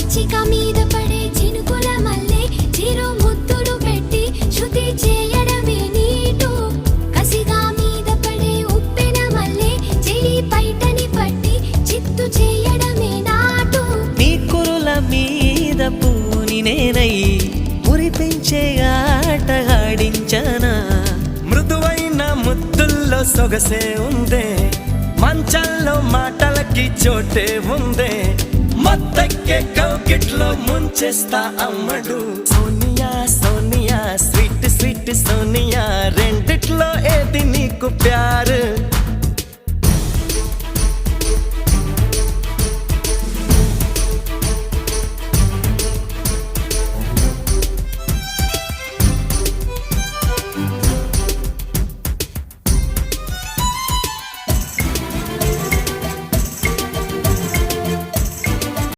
పిచ్చిక మీద పడే చినుకుల మల్లె చిరు ముద్దులు పెట్టి శృతి చేయడమే నీటు కసిగా మీద పడే ఉప్పెన మల్లె చెలి పైటని పట్టి చిత్తు చేయడమే నాటు నీ కురుల మీద పూని నేనై మురిపించే ఆట ఆడించనా మృదువైన ముద్దుల్లో సొగసే ఉందే మంచంలో మాటలకి చోటే ఉందే మత్తెక్కే కౌకిట్లో ముంచేస్తా అమ్మడు సోనియా సోనియా స్వీట్ స్వీట్ సోనియా రెండిట్లో ఏది నీకు ప్యారు